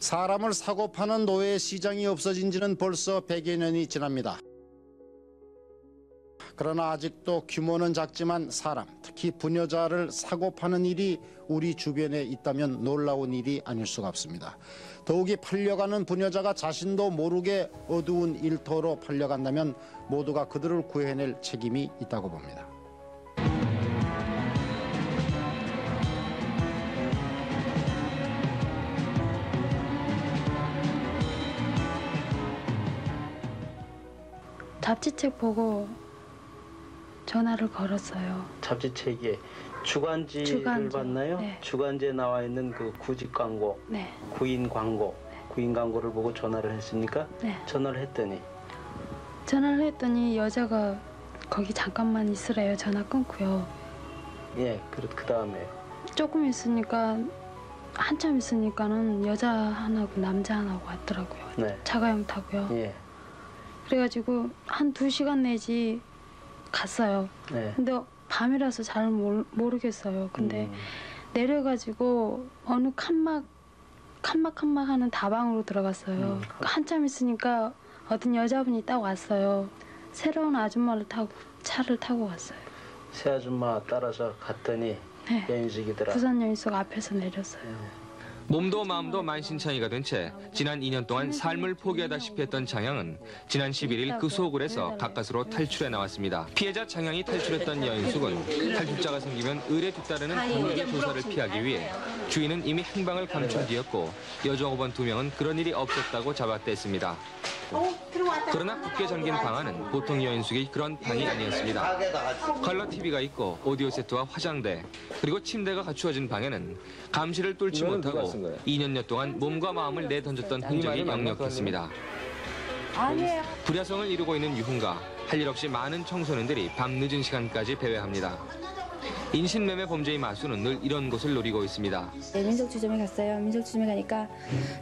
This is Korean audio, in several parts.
사람을 사고 파는 노예 시장이 없어진 지는 벌써 100여 년이 지납니다. 그러나 아직도 규모는 작지만 사람, 특히 부녀자를 사고 파는 일이 우리 주변에 있다면 놀라운 일이 아닐 수가 없습니다. 더욱이 팔려가는 부녀자가 자신도 모르게 어두운 일터로 팔려간다면 모두가 그들을 구해낼 책임이 있다고 봅니다. 잡지책 보고 전화를 걸었어요. 잡지책에 주간지를 봤나요? 네. 주간지에 나와 있는 그 구직 광고, 네. 구인 광고, 구인 광고를 보고 전화를 했습니까? 네. 전화를 했더니 여자가 거기 잠깐만 있으래요. 전화 끊고요. 예, 그 다음에 조금 있으니까 한참 있으니까는 여자 하나고 남자 하나고 왔더라고요. 네. 자가용 타고요. 예, 그래가지고 한 2시간 내지 갔어요. 네. 근데 밤이라서 잘 모르겠어요. 근데 내려가지고 어느 칸막 하는 다방으로 들어갔어요. 한참 있으니까 어떤 여자분이 딱 왔어요. 새로운 아줌마를 타고 차를 타고 왔어요. 새 아줌마 따라서 갔더니 네. 여인숙이더라. 부산 여인숙 앞에서 내렸어요. 몸도 마음도 만신창이가 된 채 지난 2년 동안 삶을 포기하다시피 했던 장양은 지난 11일 그 소굴에서 가까스로 탈출해 나왔습니다. 피해자 장양이 탈출했던 여인숙은 탈출자가 생기면 을에 뒤따르는 강력의 조사를 피하기 위해 주인은 이미 행방을 감춘 뒤였고 여종업원 2명은 그런 일이 없었다고 잡아댔습니다. 그러나 굳게 잠긴 방 안은 보통 여인숙의 그런 방이 아니었습니다. 컬러 TV가 있고 오디오 세트와 화장대 그리고 침대가 갖추어진 방에는 감시를 뚫지 못하고 2년여 동안 몸과 마음을 내던졌던 흔적이 역력했습니다. 불야성을 이루고 있는 유흥가 할 일 없이 많은 청소년들이 밤늦은 시간까지 배회합니다. 인신매매 범죄의 마수는 늘 이런 곳을 노리고 있습니다. 민속주점에 갔어요. 민속주점에 가니까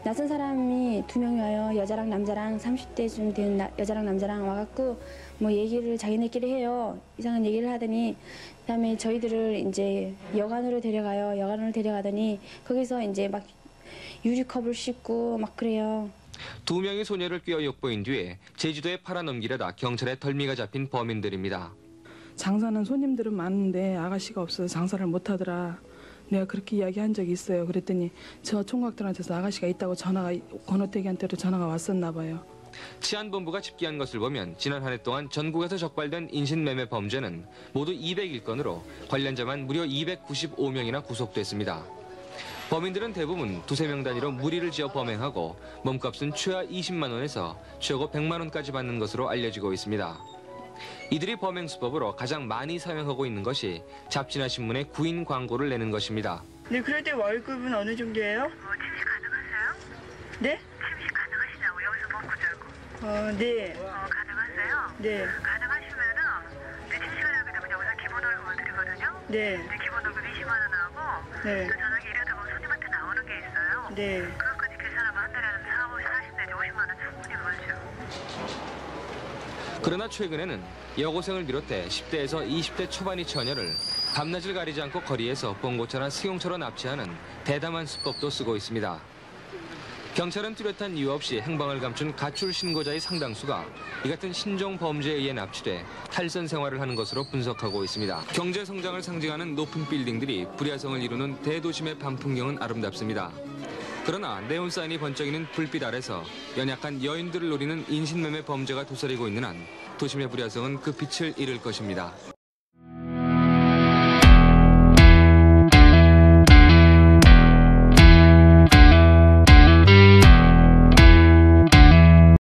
낯선 사람이 2명이 와요. 여자랑 남자랑 30대쯤 된 여자랑 남자랑 와갖고 뭐 얘기를 자기네끼리 해요. 이상한 얘기를 하더니 그다음에 저희들을 이제 여관으로 데려가요. 여관으로 데려가더니 거기서 이제 막 유리컵을 씻고 막 그래요. 2명의 소녀를 꿰어 욕보인 뒤에 제주도에 팔아넘기려다 경찰에 덜미가 잡힌 범인들입니다. 장사는 손님들은 많은데 아가씨가 없어서 장사를 못하더라. 내가 그렇게 이야기한 적이 있어요. 그랬더니 저 총각들한테서 아가씨가 있다고 권호태기한테도 전화가 왔었나 봐요. 치안본부가 집계한 것을 보면 지난 한 해 동안 전국에서 적발된 인신매매 범죄는 모두 201건으로 관련자만 무려 295명이나 구속됐습니다. 범인들은 대부분 2~3명 단위로 무리를 지어 범행하고 몸값은 최하 20만 원에서 최고 100만 원까지 받는 것으로 알려지고 있습니다. 이들이 범행 수법으로 가장 많이 사용하고 있는 것이 잡지나 신문에 구인 광고를 내는 것입니다. 네, 그럴 때 월급은 어느 정도예요? 침시 가능하세요? 네? 침시 가능하시냐고 여기서 먹고 들고. 네. 가능하세요? 네. 가능하시면은 침시가 나게 되면 여기서 기본 월급을 드리거든요. 네. 근데 기본 월급 20만 원 하고 네. 또 저녁에 이러다 보면 손님한테 나오는 게 있어요. 네. 그것까지 계산하면 한 달에 한 40 내지 50만 원 충분히 벌죠. 그러나 최근에는 여고생을 비롯해 10대에서 20대 초반의 처녀를 밤낮을 가리지 않고 거리에서 봉고차나 승용차로 납치하는 대담한 수법도 쓰고 있습니다. 경찰은 뚜렷한 이유 없이 행방을 감춘 가출 신고자의 상당수가 이 같은 신종 범죄에 의해 납치돼 탈선 생활을 하는 것으로 분석하고 있습니다. 경제 성장을 상징하는 높은 빌딩들이 불야성을 이루는 대도심의 밤 풍경은 아름답습니다. 그러나 네온사인이 번쩍이는 불빛 아래서 연약한 여인들을 노리는 인신매매 범죄가 도사리고 있는 한 도심의 불야성은 그 빛을 잃을 것입니다.